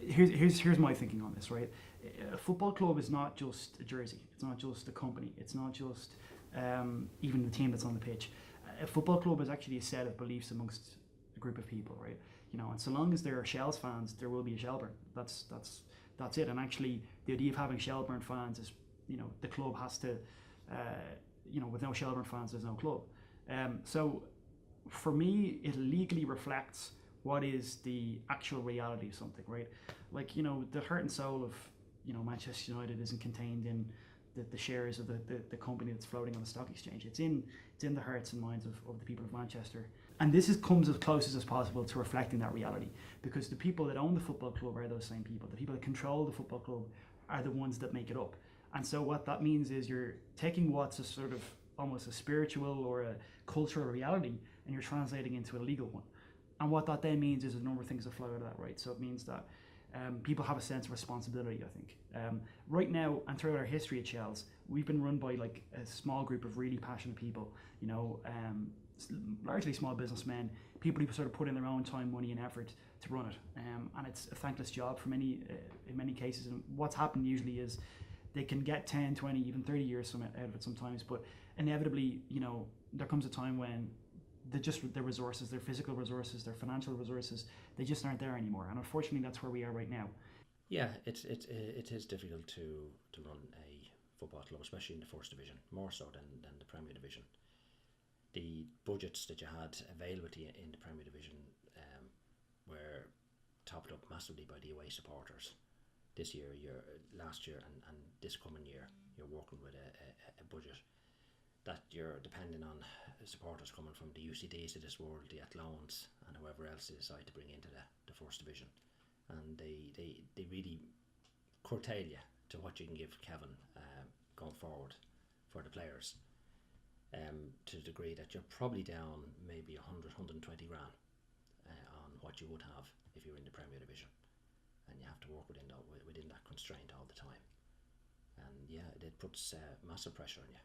here's my thinking on this, right? A football club is not just a jersey. It's not just a company. It's not just even the team that's on the pitch. A football club is actually a set of beliefs amongst a group of people, right? And so long as there are Shells fans, there will be a Shelbourne. That's it. And actually, the idea of having Shelbourne fans is, the club has to, with no Shelbourne fans, there's no club. So for me, it legally reflects what is the actual reality of something, right? Like, the heart and soul of, Manchester United isn't contained in the shares of the company that's floating on the stock exchange. It's in the hearts and minds of the people of Manchester. And this comes as close as possible to reflecting that reality, because the people that own the football club are those same people. The people that control the football club are the ones that make it up. And so what that means is you're taking what's a sort of almost a spiritual or a cultural reality and you're translating into a legal one. And what that then means is a number of things that flow out of that, right? So it means that people have a sense of responsibility, I think. Right now, and throughout our history at Shells, we've been run by like a small group of really passionate people, largely small businessmen, people who sort of put in their own time, money and effort to run it. And it's a thankless job for in many cases. And what's happened usually is they can get 10, 20, even 30 years out of it sometimes, but inevitably, there comes a time when their resources, their physical resources, their financial resources, they just aren't there anymore. And unfortunately, that's where we are right now. Yeah, it is difficult to run a football club, especially in the first division, more so than the Premier Division. The budgets that you had available to you in the Premier Division were topped up massively by the away supporters. This year, last year, and this coming year, you're working with a budget that you're depending on supporters coming from the UCDs of this world, the Athlons, and whoever else they decide to bring into the first division. And they really curtail you to what you can give Kevin going forward for the players, to the degree that you're probably down maybe 100, 120 grand on what you would have if you were in the Premier Division. And you have to work within that constraint all the time. And yeah, it puts massive pressure on you.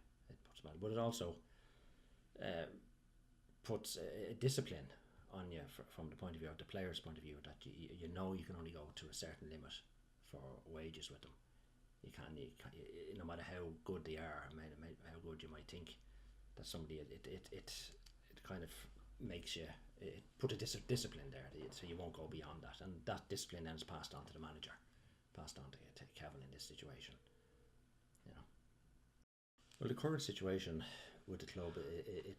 But it also puts a discipline on you from the point of view of the player's point of view, that you know you can only go to a certain limit for wages with them. You no matter how good they are, how good you might think that somebody, it kind of makes you put a discipline there, so you won't go beyond that, and that discipline then is passed on to the manager, passed on to Kevin in this situation. Well, the current situation with the club,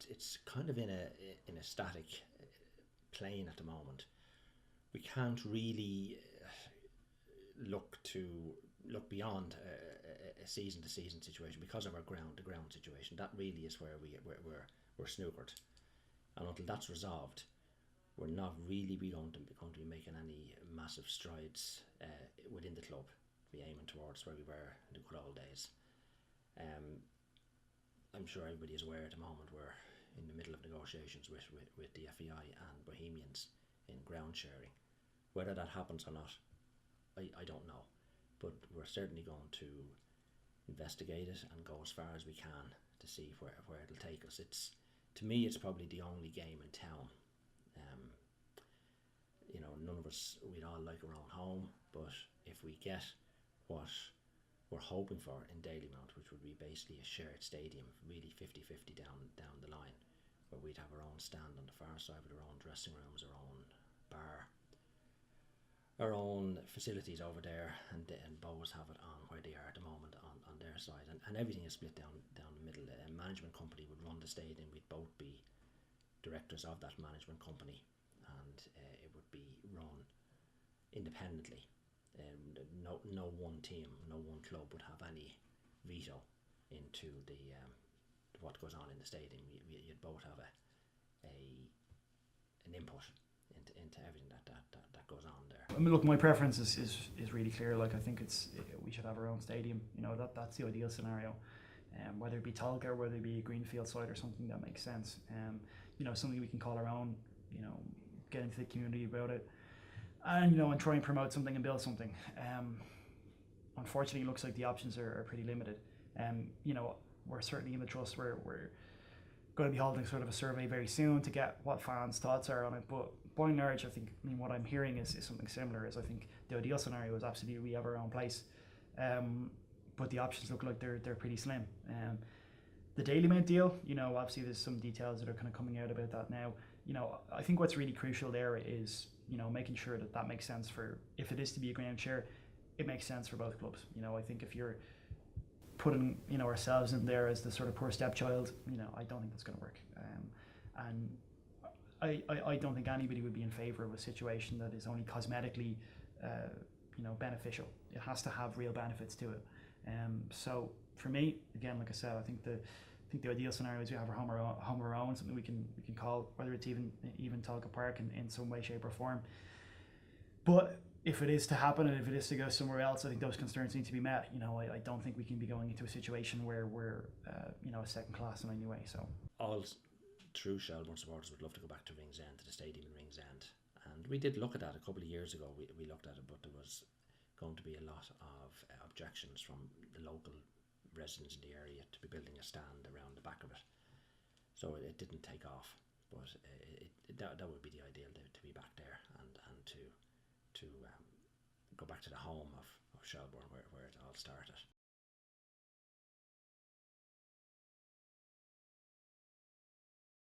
it's kind of in a static plane at the moment. We can't really look beyond a season to season situation because of the ground situation. That really is where we're snookered, and until that's resolved, we're not really going to be making any massive strides within the club. Be aiming towards where we were in the good old days. I'm sure everybody is aware at the moment we're in the middle of negotiations with the FAI and Bohemians in ground sharing. Whether that happens or not, I don't know, but we're certainly going to investigate it and go as far as we can to see where it'll take us. To me, it's probably the only game in town. None of us, we'd all like our own home, but if we get what we're hoping for in Dalymount, which would be basically a shared stadium, really 50-50 down the line, where we'd have our own stand on the far side with our own dressing rooms, our own bar, our own facilities over there, and Bows have it on where they are at the moment on their side, and everything is split down the middle. A management company would run the stadium, we'd both be directors of that management company, and it would be run independently. No one team, no one club would have any veto into the what goes on in the stadium. You'd both have an input into everything that goes on there. I mean, look, my preference is really clear. Like, I think we should have our own stadium. That's the ideal scenario. Whether it be Tolka or whether it be a greenfield site or something that makes sense. Something we can call our own. Get into the community about it. And try and promote something and build something. Unfortunately, it looks like the options are pretty limited. We're certainly in the trust where we're going to be holding sort of a survey very soon to get what fans' thoughts are on it. But by and large, I mean what I'm hearing is something similar. Is I think the ideal scenario is absolutely we have our own place, but the options look like they're pretty slim. The Dalymount deal, obviously there's some details that are kind of coming out about that now. I think what's really crucial there is making sure that makes sense for, if it is to be a ground share, it makes sense for both clubs. I think if you're putting ourselves in there as the sort of poor stepchild, I don't think that's going to work. And I don't think anybody would be in favour of a situation that is only cosmetically beneficial. It has to have real benefits to it. So for me, again, like I said, I think the ideal scenario is we have our home of our own, something we can call, whether it's even Talca Park in some way, shape or form. But if it is to happen and if it is to go somewhere else, I think those concerns need to be met. I don't think we can be going into a situation where we're a second class in any way. So all true Shelbourne supporters would love to go back to Ringsend, to the stadium in Ringsend, and we did look at that a couple of years ago. We looked at it, but there was going to be a lot of objections from the local residents in the area to be building a stand around the back of it, so it didn't take off. But that would be the ideal, to be back there and to go back to the home of Shelbourne where it all started.